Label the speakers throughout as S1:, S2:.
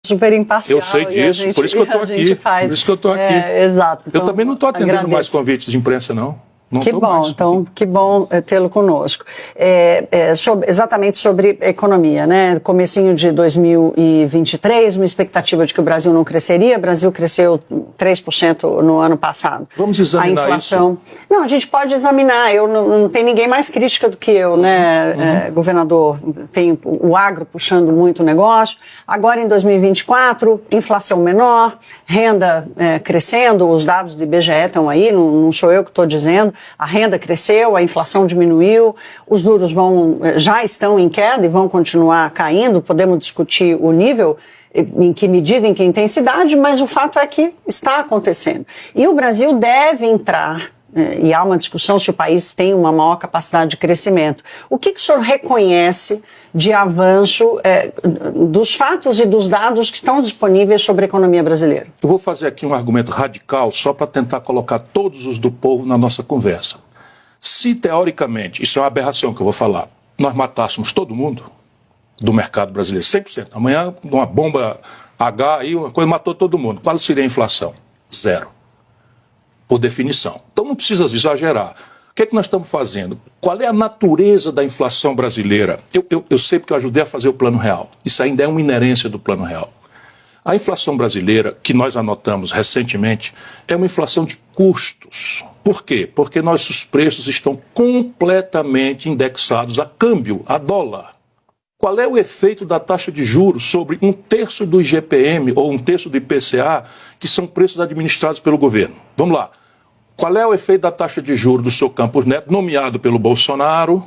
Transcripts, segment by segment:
S1: super imparcial.
S2: Eu sei disso, por isso que eu estou aqui. Por isso que eu estou aqui.
S1: Exato.
S2: Então, eu também não estou atendendo mais convites de imprensa, não.
S1: Que bom, então, que bom tê-lo conosco. Exatamente sobre economia, né? Comecinho de 2023, uma expectativa de que o Brasil não cresceria. O Brasil cresceu 3% no ano passado.
S2: Vamos examinar
S1: a inflação... isso? Não, a gente pode examinar. Não tem ninguém mais crítica do que eu, né, governador? Tem o agro puxando muito o negócio. Agora, em 2024, inflação menor, renda crescendo. Os dados do IBGE estão aí, não sou eu que estou dizendo. A renda cresceu, a inflação diminuiu, os juros já estão em queda e vão continuar caindo. Podemos discutir o nível, em que medida, em que intensidade, mas o fato é que está acontecendo. E o Brasil deve entrar, e há uma discussão se o país tem uma maior capacidade de crescimento. O que o senhor reconhece de avanço dos fatos e dos dados que estão disponíveis sobre a economia brasileira?
S2: Eu vou fazer aqui um argumento radical só para tentar colocar todos os do povo na nossa conversa. Se, teoricamente, isso é uma aberração que eu vou falar, nós matássemos todo mundo do mercado brasileiro, 100%. Amanhã, uma bomba H aí, uma coisa matou todo mundo. Qual seria a inflação? Zero. Por definição. Então não precisa exagerar. O que é que nós estamos fazendo? Qual é a natureza da inflação brasileira? Eu sei porque eu ajudei a fazer o Plano Real. Isso ainda é uma inerência do Plano Real. A inflação brasileira, que nós anotamos recentemente, é uma inflação de custos. Por quê? Porque nossos preços estão completamente indexados a câmbio, a dólar. Qual é o efeito da taxa de juros sobre 1/3 do IGPM ou 1/3 do IPCA, que são preços administrados pelo governo? Vamos lá. Qual é o efeito da taxa de juros do seu Campos Neto, nomeado pelo Bolsonaro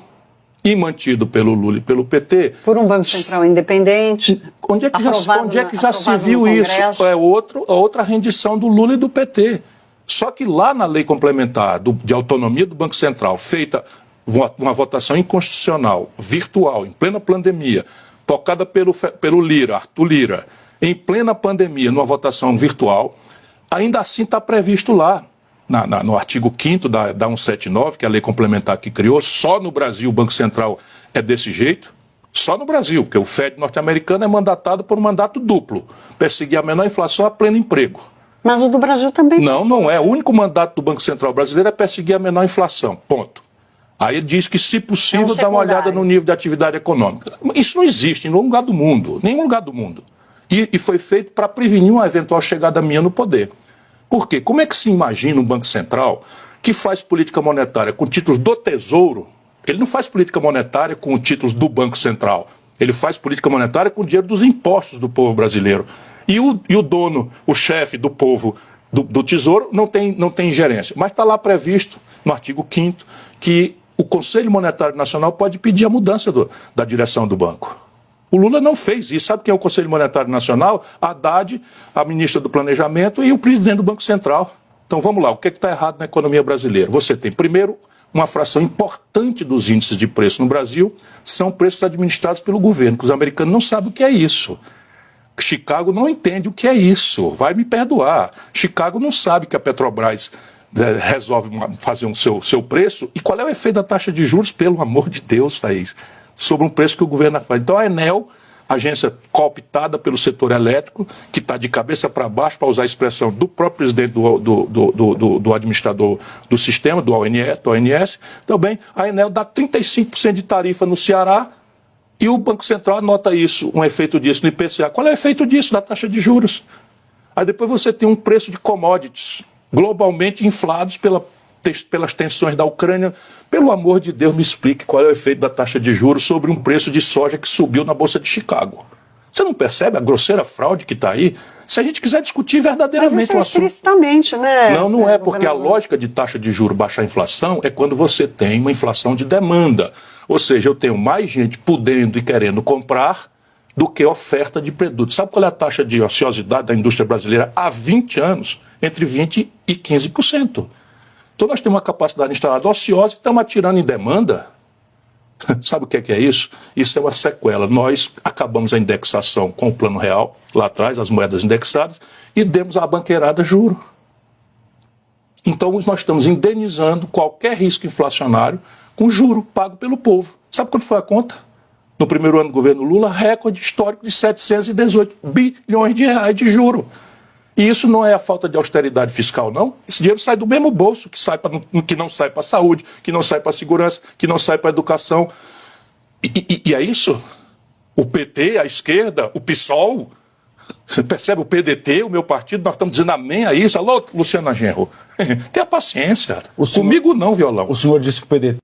S2: e mantido pelo Lula e pelo PT?
S1: Por um Banco Central independente.
S2: Onde é que já se viu isso? É outra rendição do Lula e do PT. Só que lá na lei complementar de autonomia do Banco Central, feita uma votação inconstitucional, virtual, em plena pandemia, tocada pelo Lira, Arthur Lira, em plena pandemia, numa votação virtual, ainda assim está previsto lá, no artigo 5º da 179, que é a lei complementar que criou. Só no Brasil o Banco Central é desse jeito, só no Brasil, porque o FED norte-americano é mandatado por um mandato duplo, perseguir a menor inflação a pleno emprego.
S1: Mas o do Brasil também.
S2: Não é. O único mandato do Banco Central brasileiro é perseguir a menor inflação, ponto. Aí ele diz que, se possível, dá uma olhada no nível de atividade econômica. Isso não existe em nenhum lugar do mundo, nenhum lugar do mundo. E foi feito para prevenir uma eventual chegada minha no poder. Por quê? Como é que se imagina um Banco Central que faz política monetária com títulos do Tesouro? Ele não faz política monetária com títulos do Banco Central. Ele faz política monetária com o dinheiro dos impostos do povo brasileiro. E o dono, o chefe do povo do Tesouro, não tem ingerência. Mas está lá previsto, no artigo 5º, que o Conselho Monetário Nacional pode pedir a mudança da direção do banco. O Lula não fez isso. Sabe quem é o Conselho Monetário Nacional? A Haddad, a ministra do Planejamento e o presidente do Banco Central. Então vamos lá, o que está errado na economia brasileira? Você tem, primeiro, uma fração importante dos índices de preço no Brasil são preços administrados pelo governo, que os americanos não sabem o que é isso. Chicago não entende o que é isso, vai me perdoar. Chicago não sabe que a Petrobras resolve fazer seu preço. E qual é o efeito da taxa de juros, pelo amor de Deus, Thaís, sobre um preço que o governo faz? Então a Enel, agência cooptada pelo setor elétrico, que está de cabeça para baixo, para usar a expressão do próprio presidente do administrador do sistema, do ONS, também a Enel dá 35% de tarifa no Ceará, e o Banco Central anota isso, um efeito disso no IPCA. Qual é o efeito disso da taxa de juros? Aí depois você tem um preço de commodities globalmente inflados pelas tensões da Ucrânia. Pelo amor de Deus, me explique qual é o efeito da taxa de juros sobre um preço de soja que subiu na Bolsa de Chicago. Você não percebe a grosseira fraude que está aí? Se a gente quiser discutir verdadeiramente
S1: o assunto... Mas isso é explicitamente, né?
S2: Não é, porque a lógica de taxa de juros baixar a inflação é quando você tem uma inflação de demanda. Ou seja, eu tenho mais gente podendo e querendo comprar do que oferta de produtos. Sabe qual é a taxa de ociosidade da indústria brasileira há 20 anos? Entre 20% e 15%. Então nós temos uma capacidade instalada ociosa e estamos atirando em demanda. Sabe o que é isso? Isso é uma sequela. Nós acabamos a indexação com o Plano Real, lá atrás, as moedas indexadas, e demos à banqueirada juro. Então nós estamos indenizando qualquer risco inflacionário com juro pago pelo povo. Sabe quanto foi a conta? no primeiro ano do governo Lula, recorde histórico de 718 bilhões de reais de juro. E isso não é a falta de austeridade fiscal, não. Esse dinheiro sai do mesmo bolso que não sai para a saúde, que não sai para a segurança, que não sai para a educação. E é isso? O PT, a esquerda, o PSOL, você percebe, o PDT, o meu partido, nós estamos dizendo amém a isso. Alô, Luciana Genro, tenha paciência. Comigo não, violão.
S3: O senhor disse que o PDT